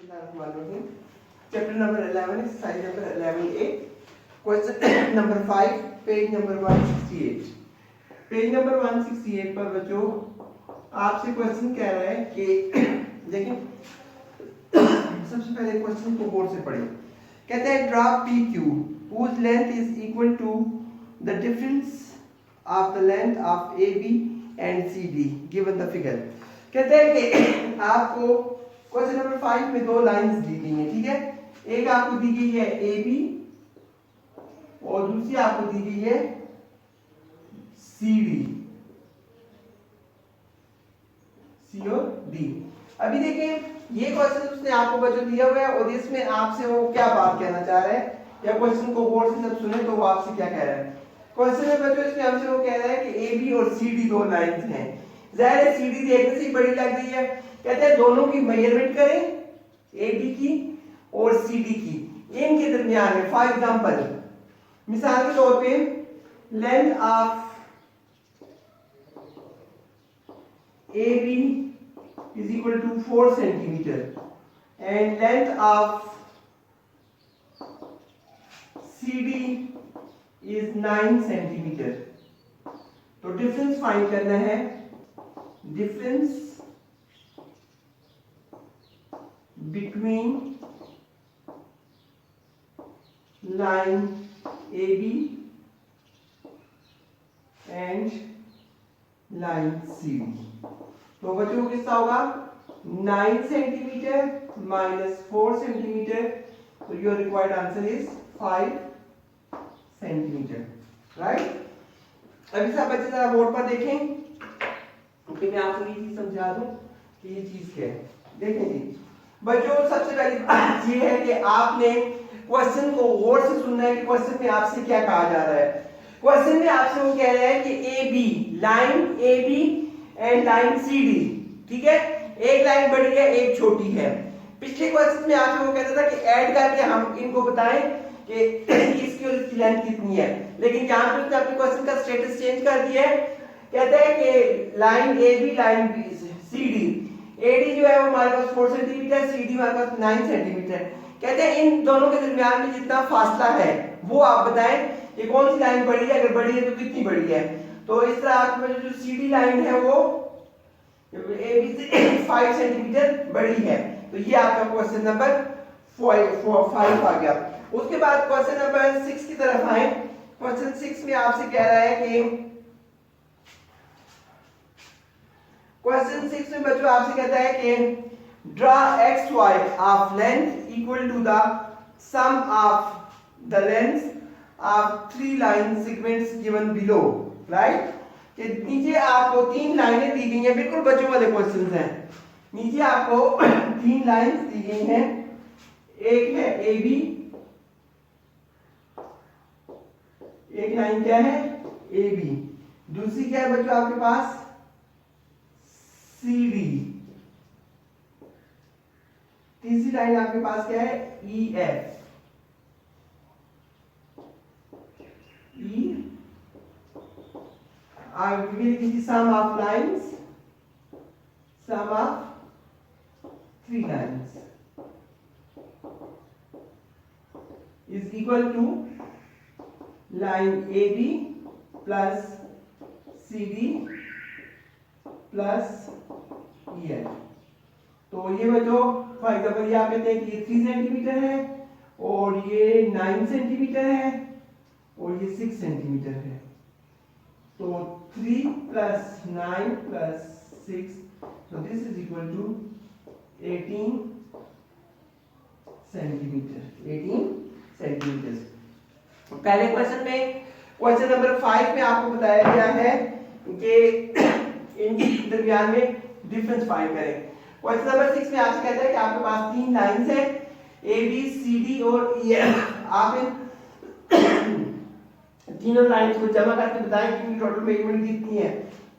Chapter number 11 exercise number 11A question number 5 page number 168। Page number 168 पर बच्चों आपसे question कह रहा है कि देखिए सबसे पहले क्वेश्चन को गौर से पढ़ें। कहते हैं draw PQ whose length is equal to the difference of the length of AB and CD given the figure। कहते हैं कि आपको क्वेश्चन नंबर 5 में दो लाइंस दी गई हैं, ठीक है। एक आपको दी गई है AB और दूसरी आपको दी गई है CD, C और D। अभी देखिए ये क्वेश्चन उसने आपको बच्चों दिया हुआ है और इसमें आपसे वो क्या बात कहना चाह रहा है, या क्वेश्चन को गौर से सब सुने तो वो आपसे क्या कह रहा है। क्वेश्चन में बच्चों इसमें हमसे वो कह रहा है कि AB और CD दो लाइंस हैं। जाहिर है CD देखने से बड़ी लग रही है। कहते हैं दोनों की मेजरमेंट करें, AB की और CD की, इनके दरमियान में फॉर एग्जांपल मिसाल के तौर पे length of AB is equal to 4 centimeter and length of CD is 9 centimeter। तो डिफरेंस फाइंड करना है, difference between line AB and line CD। तो बच्चों को कितना होगा 9 सेंटीमीटर माइनस 4 सेंटीमीटर, तो your required answer is 5 centimetre, right. अभी सब बच्चे जरा बोर्ड पर देखें क्योंकि मैं आपको ये चीज समझा दूं कि ये चीज क्या है। देखें जी बच्चों, सबसे पहली बात ये है कि आपने क्वेश्चन को गौर से सुनना है कि क्वेश्चन में आपसे क्या कहा जा रहा है। क्वेश्चन में आपसे वो कह रहा है कि AB, line AB and line CD, ठीक है, एक लाइन बड़ी है एक छोटी है। पिछले क्वेश्चन में आपसे वो कहता था कि ऐड करके हम इनको बताएं कि इसकी और इसकी लेंथ कितनी है, लेकिन यहां पे उसने अपने क्वेश्चन का स्टेटस चेंज कर दिया है। कहता है कि line AB line CD, AD जो है वो हमारे पास 4 सेंटीमीटर, CD हमारे पास 9 सेंटीमीटर। कहते हैं इन दोनों के दरमियान में जितना फासला है वो आप बताएं कि कौन सी लाइन बड़ी है, अगर बड़ी है तो कितनी बड़ी है। तो इस तरह आपके जो CD लाइन है वो AB से 5 सेंटीमीटर बड़ी है। तो ये आपका क्वेश्चन नंबर 5 आ गया। उसके बाद क्वेश्चन नंबर 6 की तरफ आए। क्वेश्चन 6 में आपसे कह रहा है कि क्वेश्चन 6 में बच्चों आपसे कहता है कि draw X Y of length equal to the sum of the length of 3 line segments given below, right. कि नीचे आपको 3 लाइनें दी गई हैं, बिल्कुल बच्चों वाले क्वेश्चंस हैं। नीचे आपको 3 लाइंस दी गई हैं, एक है AB, एक लाइन क्या है AB, दूसरी क्या है बच्चों आपके पास CD, तीसरी लाइन आपके पास क्या है EF। I will give the sum of lines, sum of 3 lines is equal to line AB plus CD plus EF। तो ये बच्चों फॉर एग्जाम्पल ये आप कहते हैं कि ये 3 सेंटीमीटर है और ये 9 सेंटीमीटर है और ये 6 सेंटीमीटर है। तो 3 plus 9 plus 6, so this is equal to 18 centimetre, 18 centimetre. पहले क्वेश्चन में क्वेश्चन नंबर 5 में आपको बताया गया है कि इनके दरमियान में डिफरेंस फाइंड करें। क्वेश्चन नंबर 6 में आपसे कहता है कि आपके पास 3 लाइंस है AB, CD और EF। आप इन तीनों लाइंस को जमा करके बताएं कि इनकी टोटल मेजरमेंट कितनी है।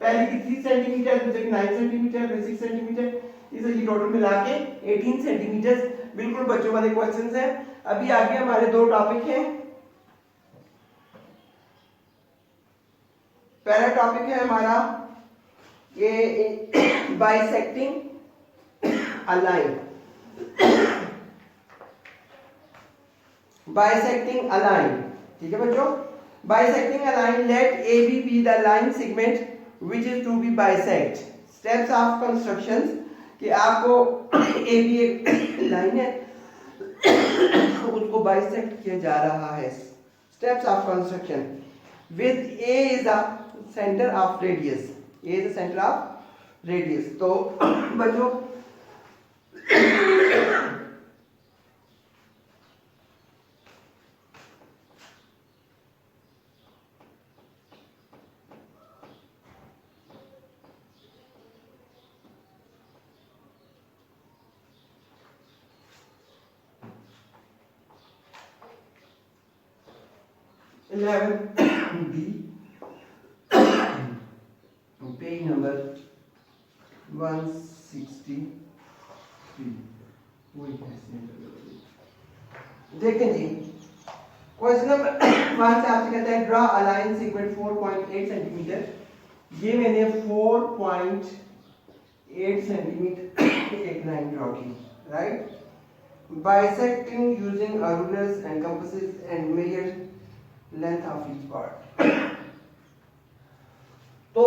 पहली की 3 सेंटीमीटर, दूसरी की 9 सेंटीमीटर, फिर 6 सेंटीमीटर, इसे ये टोटल मिला के 18 सेंटीमीटर। बिल्कुल बच्चों वाले क्वेश्चंस हैं। अभी आगे हमारे दो टॉपिक हैं। पहला टॉपिक है हमारा ये bisecting a line. Bisecting a line, ठीक है बच्चों, bisecting a line, let A B be the line segment which is to be bisect. Steps of construction, कि आपको ए बी एक लाइन है उसको बाइसेक्ट किया जा रहा है। Steps of construction, with A is the centre of radius, A is the centre of radius. तो बच्चों 11B पेज नंबर 163। देखें जी, क्वेश्चन नंबर 1 से आपसे कहता है draw a line segment 4.8 centimetre. ये मैंने 4.8 सेंटीमीटर एक लाइन ड्रॉ की, right. Bisecting using rulers and compasses and measure length of each part। तो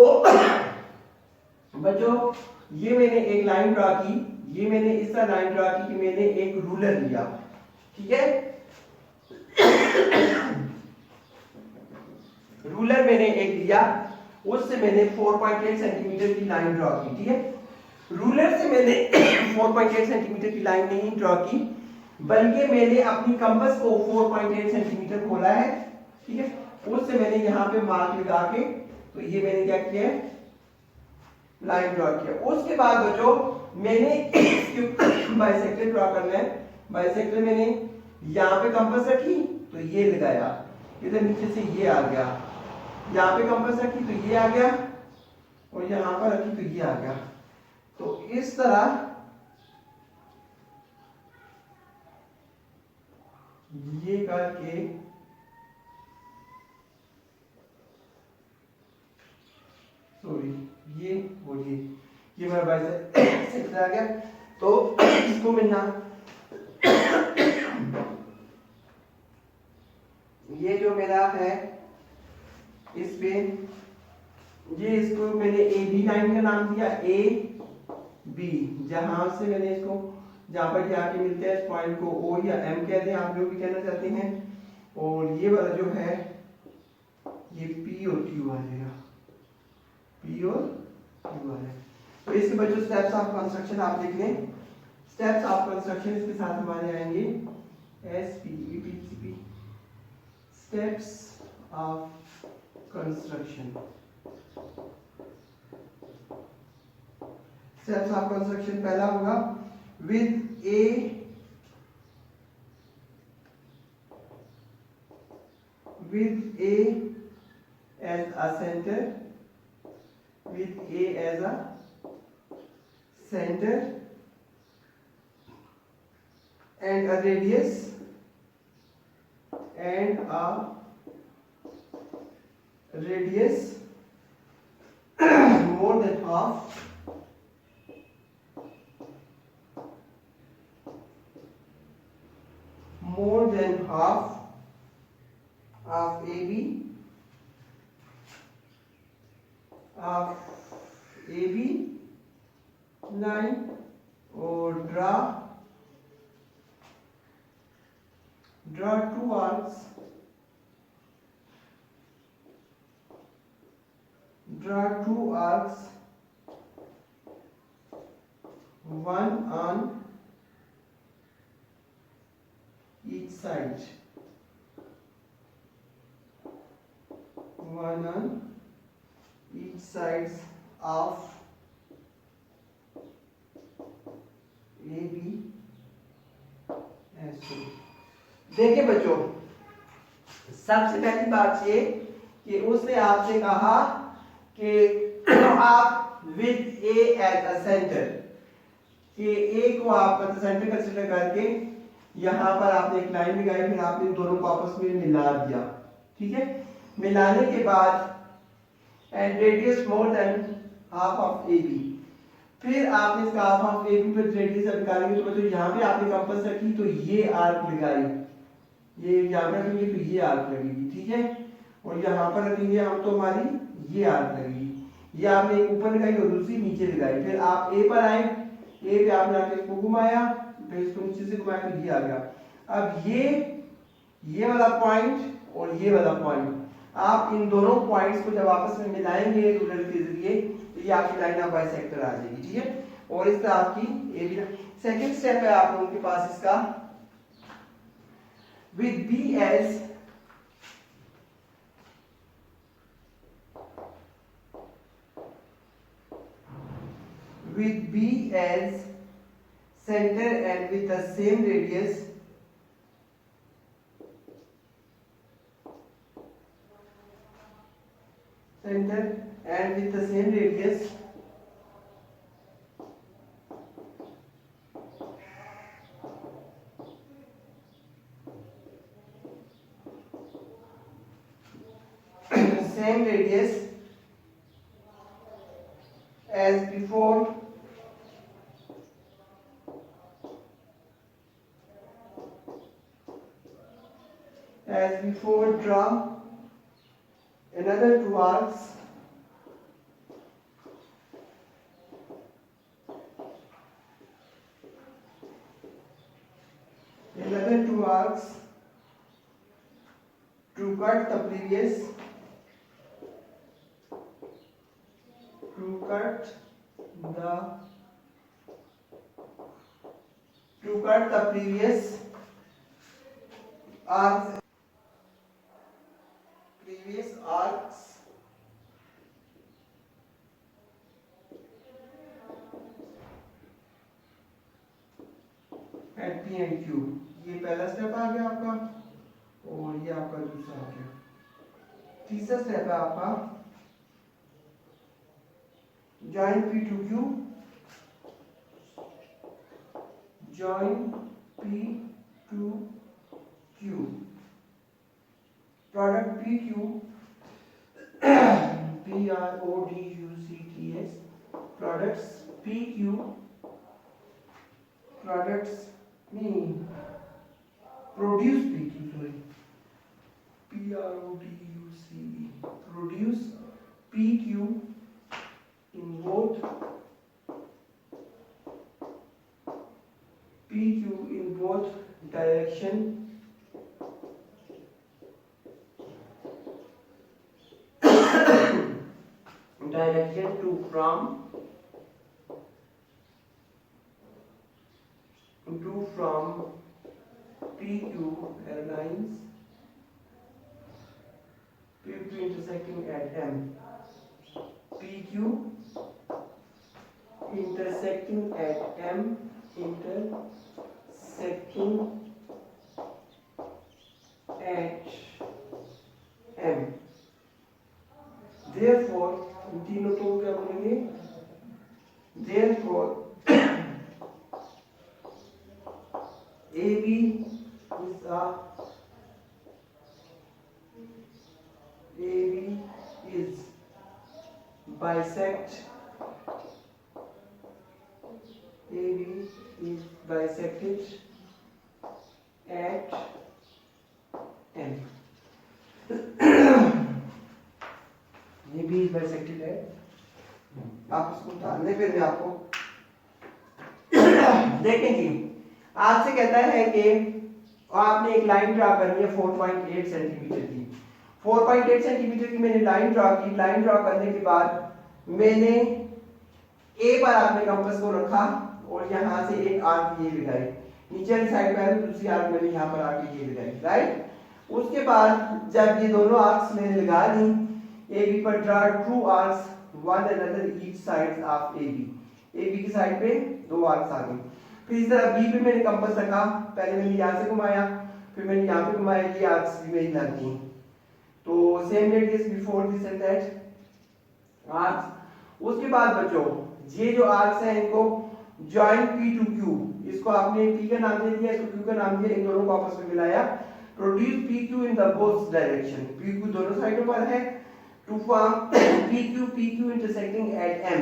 बच्चों ये मैंने एक लाइन ड्रॉ की, ये मैंने इस तरह लाइन ड्रॉ की कि मैंने एक रूलर लिया, ठीक है। रूलर मैंने एक लिया, उससे मैंने 4.8 सेंटीमीटर की लाइन ड्रॉ की, ठीक है। रूलर से मैंने 4.8 सेंटीमीटर की लाइन नहीं ड्रॉ की, बल्कि मैंने अपनी कंपास को 4.8 सेंटीमीटर खोला है, ठीक है। उससे मैंने यहाँ पे मार्क लगा के, तो ये मैंने क्या किया है, लाइन ड्रॉ किया। उसके बाद बच्चों मैंने बाइसेक्टर ड्रॉ करना है। बाइसेक्टर मैंने यहाँ पे कंपास रखी तो ये लगाया, इधर नीचे से ये आ गया, यहाँ पे कंपास रखी तो ये आ गया, और यहाँ पर रखी तो ये आ गया। तो इस तरह ये करके ये बोलिए ये मेरा बाइसेक्टर आ गया। तो इसको मिलना, ये जो मेरा है इस पे, ये इसको मैंने ए बी लाइन का नाम दिया, ए बी, जहां से मैंने इसको, जहां पर आके मिलते हैं इस पॉइंट को ओ या एम कहते हैं, आप जो भी कहना चाहते हैं। और ये वाला जो है ये पी और क्यू आ जाएगा, पी और क्यू आ जाएगा। तो इसके बच्चों स्टेप्स ऑफ कंस्ट्रक्शन आप देख लें। स्टेप्स ऑफ कंस्ट्रक्शन इसके साथ हमारे आएंगे S P E P C P, steps of construction. Steps of construction पहला होगा with A as a center, with A as a center and a radius more than half of AB line, और draw two arcs, one on each side, one on each sides of AB as so। देखिए बच्चों, सबसे पहली बात ये कि उसने आपसे कहा कि आप with A as a centre, कि ए को आप सेंटर कंसीडर करके यहाँ पर आपने एक लाइन लगाई, फिर आपने दोनों को आपस में मिला दिया, ठीक है। मिलाने के बाद and radius more than half of A B, फिर आपने इसका हाफ ए बी पर रेडियस निकालेंगे तो बच्चों यहाँ पे आपने कंपास रखी तो ये आर्क लगाई, ये यहाँ पे रखेंगे तो ये आर्क लगेगी, ठीक है। और यहाँ पर रखेंगे हम तो हमारी ये आर्क लगेगी। ये आपने एक ऊपर लगाई और दूसरी नीचे लगाई। फिर आप ए पर आए, ए पे आपने आके इसको घुमाया, फिर इसको नीचे से घुमाया तो ये आ गया। अब ये वाला पॉइंट और ये वाला पॉइंट, आप इन दोनों पॉइंट्स को जब आपस में मिलाएंगे रूलर के जरिए तो ये आपकी लाइन ऑफ बाइसेक्टर आ जाएगी, ठीक है। और इस तरह आपकी ए बी। सेकंड स्टेप है आप लोगों के पास इसका, with B as center and with the same radius same radius as before, draw another two arcs to cut the previous arcs at P and Q। ये पहला स्टेप आ गया आपका और ये आपका दूसरा आ गया। तीसरा स्टेप है आपका join P to Q, product PQ PRODUCTS, products PQ, produce PQ in both direction to from PQ lines, PQ intersecting at M, PQ intersecting at M, therefore इन तीनों को क्या बोलेंगे, therefore AB is bisected at M। AB is bisected at, आप इसको उतार लें। फिर मैं आपको देखें जी, आपसे कहता है कि आपने एक लाइन ड्रा करनी है 4.8 सेंटीमीटर की। 4.8 सेंटीमीटर की मैंने लाइन ड्रा की। लाइन ड्रा करने के बाद मैंने ए पर आपने कंपास को रखा और यहाँ से एक आर्क ये लगाई, नीचे वाली साइड पर दूसरी आर्क मैंने यहाँ पर आके ये लगाई, राइट। उसके बाद जब ये दोनों आर्क्स मैंने लगा ली, ए बी पर draw two arcs one another each side of A B की साइड पे दो आर्क्स आ गए। फिर इस तरह बी पे मैंने कंपास रखा, पहले मैंने यहाँ से घुमाया, फिर मैंने यहाँ पे घुमाया, ये आर्क्स भी मेरी लग गई। तो same radius before this and that arcs. उसके बाद बच्चों ये जो आर्क्स हैं इनको जॉइन P to Q, इसको आपने P का नाम दे दिया, इसको Q का नाम दिया, इन दोनों को आपस में मिलाया। Produce PQ in the both direction, PQ दोनों साइडों पर है, to form PQ intersecting at M।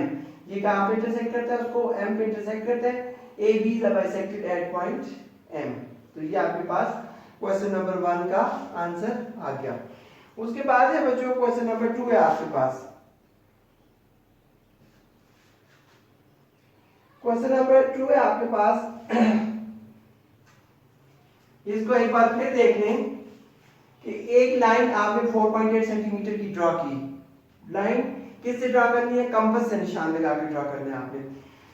ये कहाँ पे इंटरसेक्ट करता है, उसको M पे इंटरसेक्ट करता है, AB is bisected at point M। तो ये आपके पास क्वेश्चन नंबर 1 का आंसर आ गया। उसके बाद है बच्चों क्वेश्चन नंबर 2 है आपके पास। क्वेश्चन नंबर 2 है आपके पास। इसको एक बार फिर देख लें कि एक लाइन आपने 4.8 सेंटीमीटर की ड्रॉ की। लाइन किससे ड्रॉ करनी है, कंपास से निशान लगा के ड्रॉ करना है आपने।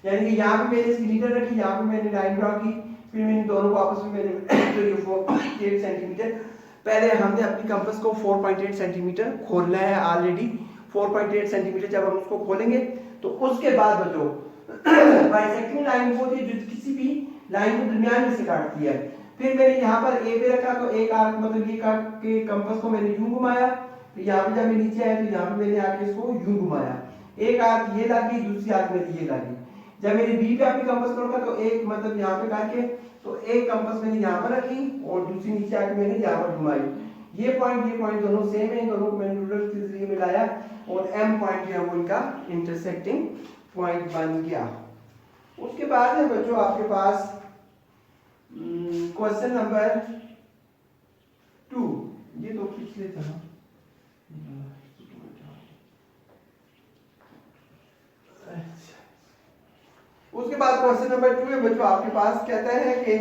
यानी कि यहाँ पे मैंने इसकी लीडर रखी, यहाँ पे मैंने लाइन ड्रॉ की, फिर मैंने दोनों को आपस में मैंने तो ये 4.8 सेंटीमीटर, पहले हमने अपनी कंपास को 4.8 सेंटीमीटर खोलना है ऑलरेडी। 4.8 सेंटीमीटर जब हम उसको खोलेंगे तो उसके बाद बच्चों बाइसेक्टिंग लाइन होती है जो किसी भी लाइन को दरमियान में से काटती है। फिर मैंने यहाँ पर ए पे रखा तो एक आर्क मतलब ये के कंपास को मैंने यूं घुमाया, तो यहाँ पे जब मैं नीचे आया तो यहाँ पे मैंने आके इसको यूं घुमाया, एक आर्क ये लगी, दूसरी आर्क मेरी ये लगी। जब मैंने बी पे अपनी कंपास को रखा तो एक मतलब यहाँ पे करके तो एक कंपास मैंने यहाँ पर रखी और दूसरी नीचे आके मैंने यहाँ पर घुमाई। ये पॉइंट दोनों सेम है, दोनों को मैंने रूलर के जरिए मिलाया और एम पॉइंट जो है वो इनका इंटरसेक्टिंग पॉइंट बन गया। उसके बाद है बच्चों आपके पास क्वेश्चन नंबर 2, ये तो पिछले था। उसके बाद क्वेश्चन नंबर 2 है बच्चों आपके पास, कहता है कि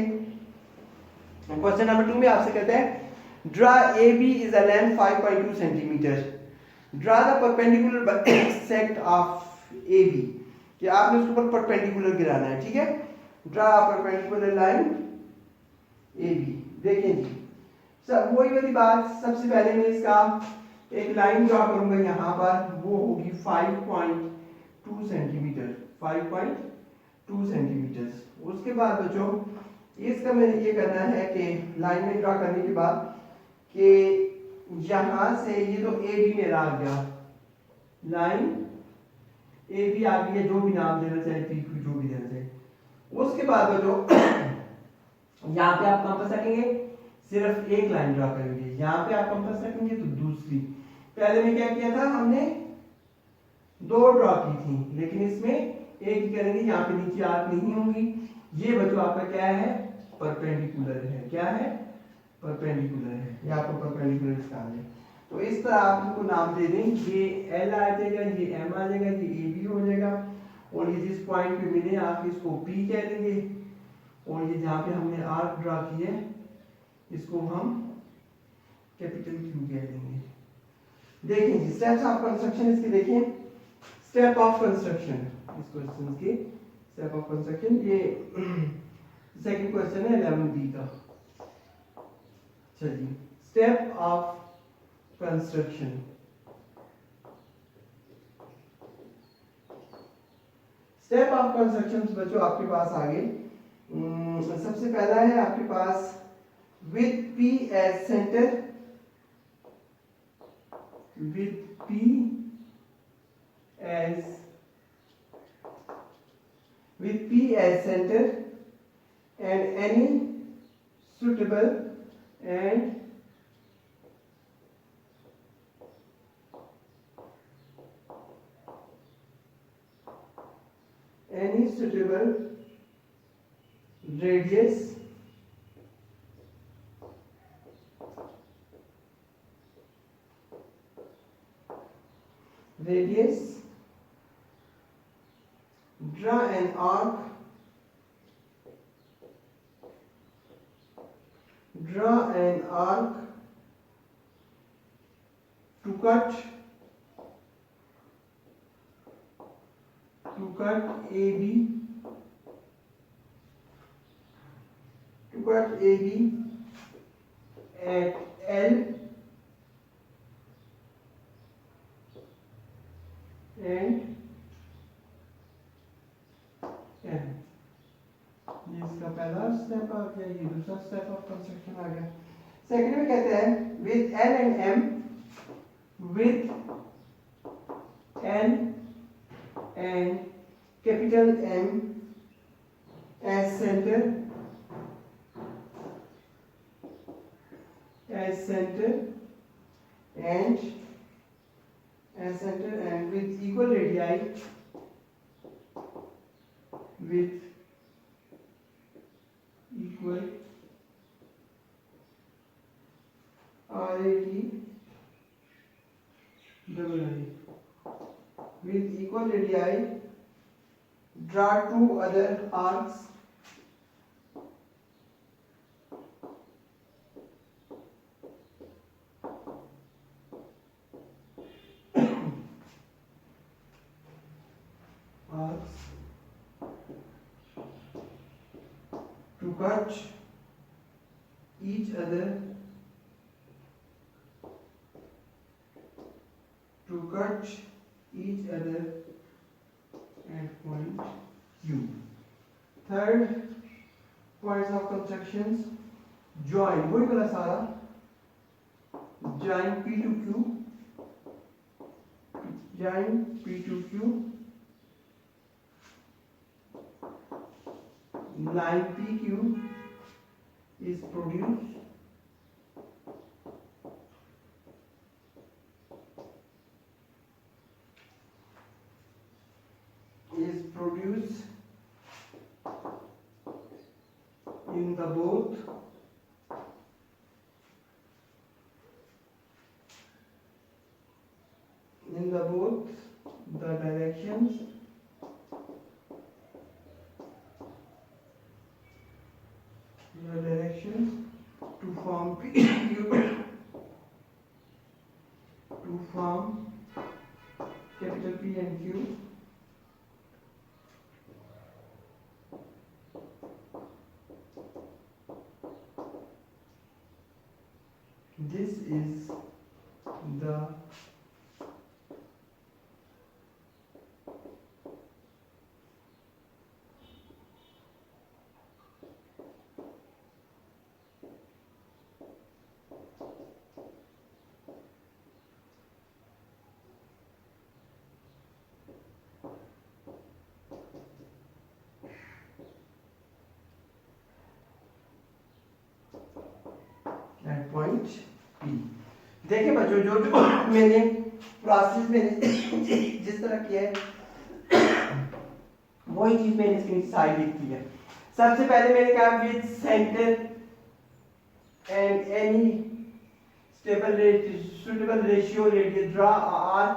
क्वेश्चन नंबर 2 में आपसे कहता है draw AB is a length 5.2 centimetre, draw the perpendicular bisect of AB, कि आपने उसके ऊपर परपेंडिकुलर गिराना है, ठीक है। Draw perpendicular line AB। देखें जी सब वही वाली बात, सबसे पहले मैं इसका एक लाइन ड्रा करूंगा यहाँ पर, वो होगी 5.2 सेंटीमीटर, 5.2 सेंटीमीटर। उसके बाद बच्चों इसका मैंने ये करना है कि लाइन में ड्रा करने के बाद कि यहाँ से ये तो AB मेरा आ गया, लाइन AB आ गई है, जो भी नाम देना चाहे, PQ जो भी देना चाहे। उसके बाद बच्चों यहाँ पे आप कंपास रखेंगे, सिर्फ एक लाइन ड्रा करेंगे, यहाँ पे आप कंपास रखेंगे तो दूसरी। पहले में क्या किया था, हमने 2 ड्रॉ की थी, लेकिन इसमें एक ही करेंगे, यहाँ पे नीचे आर्क नहीं होंगी। ये बच्चों आपका क्या है, परपेंडिकुलर है, क्या है, परपेंडिकुलर है, ये आपको परपेंडिकुलर स्टार है। तो इस तरह आप इनको नाम दे दें, ये L आ जाएगा, ये M आ जाएगा, ये AB हो जाएगा, और ये जिस पॉइंट पे मिले आप इसको P कह देंगे, और ये जहाँ पे हमने आर्क ड्रा की है इसको हम कैपिटल Q कह देंगे। देखें जी स्टेप्स ऑफ कंस्ट्रक्शन इसके, देखें स्टेप ऑफ कंस्ट्रक्शन, इस क्वेश्चन के स्टेप ऑफ कंस्ट्रक्शन, ये सेकंड क्वेश्चन है 11B का। चलिए step of construction, step of construction बच्चों आपके पास आगे सबसे पहला है आपके पास with P as center, with P as center and any suitable radius draw an arc, to cut AB, at L and M। ये इसका पहला स्टेप आ गया, ये दूसरा स्टेप ऑफ कंस्ट्रक्शन आ गया। सेकंड में कहते हैं with L and M, with L and capital M as center and with equal radii with equal RAT double RA. With equal radii, draw two other arcs to cut each other at point Q. Third points of constructions, join वही वाला सारा, join P to Q, line PQ is produced in the both the directions to form capital P and Q. This is the at point P. देखिए बच्चों, जो मैंने process में जिस तरह किया है वही चीज मैंने इसकी साइड लिखी है। सबसे पहले मैंने कहा with centre and any suitable ratio radius draw R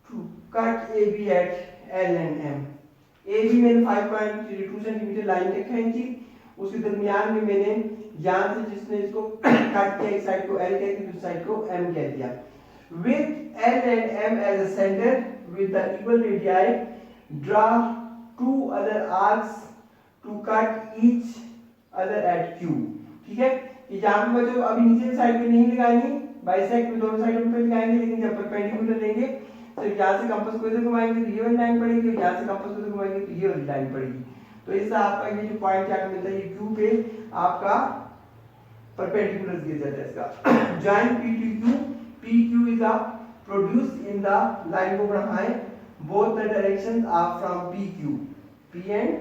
to cut AB at L and M. AB मैंने 5.2 सेंटीमीटर लाइन रखी थी, उसके दरमियान में मैंने यहाँ से जिसने इसको कट किया, एक साइड को L कह दिया, दूसरी साइड को M कह दिया। With L and M as a center with the equal radii, draw two other arcs to cut each other at Q. ठीक है, ये यहाँ पे बच्चों अभी नीचे साइड में नहीं लगानी, बाइसेक्ट में दोनों साइडों पे लगाएंगे, लेकिन जब परपेंडिकुलर लेंगे तो यहाँ से कंपास को इधर घुमाएंगे तो ये वाली लाइन पड़ेगी, और यहाँ से कंपास को इधर घुमाएंगे तो ये वाली लाइन पड़ेगी। तो इससे आपका ये जो पॉइंट क्या मिलता है, ये Q पे आपका परपेंडिकुलर गिर जाता है इसका। Join P to Q, PQ is produced in the line को बढ़ाएं, both the directions are from PQ, P and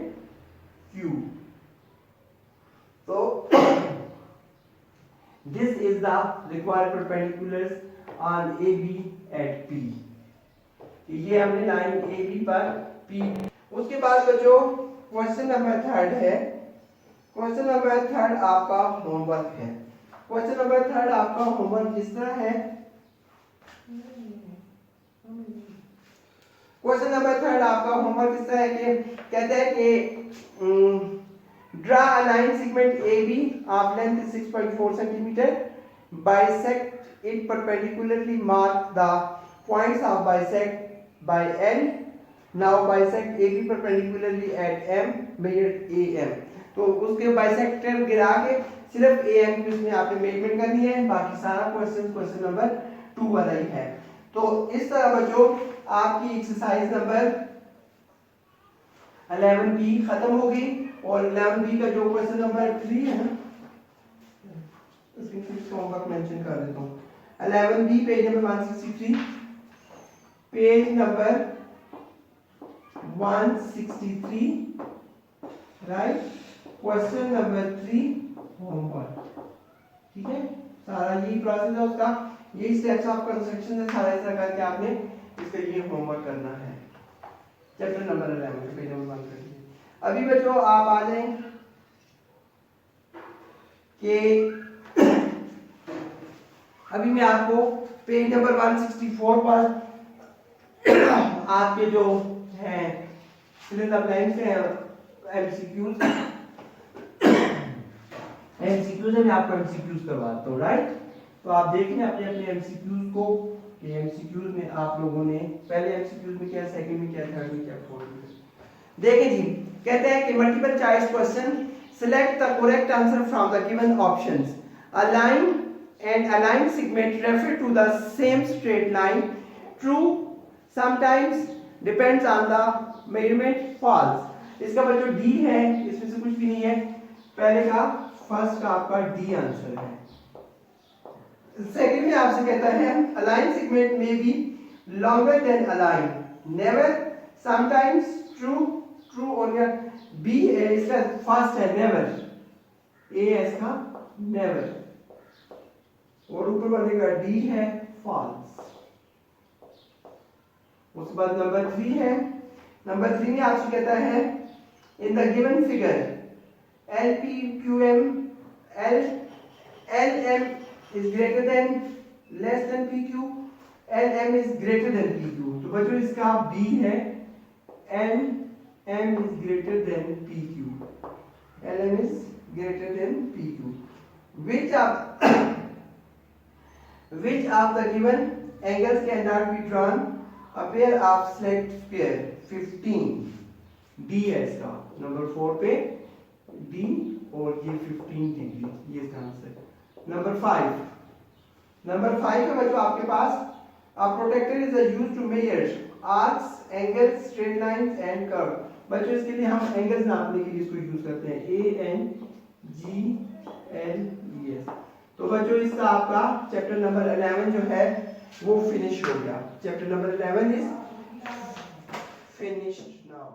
Q. So this is the required perpendiculars on AB at P. ये हमने लाइन AB पर P। उसके बाद बच्चों question number 3 है। Question number 3 आपका होमवर्क है। क्वेश्चन नंबर 3 आपका होमवर्क इस तरह है। क्वेश्चन नंबर 3 आपका होमवर्क इस तरह है कि कहते हैं कि draw a line segment AB of length 6.4 cm, bisect it perpendicularly, mark the points of bisect by L. Now bisect AB perpendicularly at M, measure AM. तो उसके बाइसेक्टर गिरा के सिर्फ AM की उसमें आपने मेजरमेंट करनी है, बाकी सारा क्वेश्चन नंबर 2 वाला ही है। तो इस तरह बच्चों आपकी एक्सरसाइज नंबर 11B खत्म होगी, और 11B का जो क्वेश्चन नंबर 3 है ना, इसमें फिर होमवर्क मेंशन कर देता हूँ। 11B page number 163, page number 163, right. Question number 3 homework, ठीक है। सारा यही प्रोसेस है उसका, यही स्टेप्स ऑफ कंस्ट्रक्शन है, सारा इस तरह करके आपने इसका ये होमवर्क करना है। Chapter number 11 page number 133। अभी बच्चों आप आ जाएं कि अभी मैं आपको पेज नंबर 164 पर आपके जो हैं फिल इन द ब्लैंक्स हैं एमसीक्यूज एमसीक्यूज मैं आपको एमसीक्यूज करवाता हूँ, राइट। तो आप देखें अपने अपने एमसीक्यूज को कि एमसीक्यूज में आप लोगों ने पहले एमसीक्यूज में क्या, सेकंड में क्या, थर्ड में क्या, फोर्थ में। देखें जी, कहते हैं कि multiple choice question, select the correct answer from the given options. A line and a line segment refer to the same straight line. True, sometimes depends on the measurement. False. इसका बच्चों D है, इसमें से कुछ भी नहीं है। पहले का फर्स्ट का आपका डी आंसर है। सेकंड में आपसे कहता है a line segment may be longer than a line. Never, sometimes, true, true और या बी है इसका फर्स्ट है never, ए है इसका never और ऊपर वाले का डी है फॉल्स। उसके बाद नंबर 3 है। नंबर 3 में आपसे कहता है in the given figure LPQM LM is greater than less than PQ, LM is greater than PQ। तो बच्चों इसका B है LM is greater than PQ, LM is greater than PQ। Which of the given angles cannot be drawn? A pair of select square 15, D है इसका number 4 पे D और ये 15 degree, ये इसका आंसर। नंबर 5 है बच्चों आपके पास a protractor is used to measure arcs, angles, straight lines and curve। बच्चों इसके लिए हम एंगल्स नापने के लिए इसको यूज करते हैं ANGLES। तो बच्चों इसका आपका चैप्टर नंबर 11 जो है वो फिनिश हो गया। Chapter number 11 is finished now.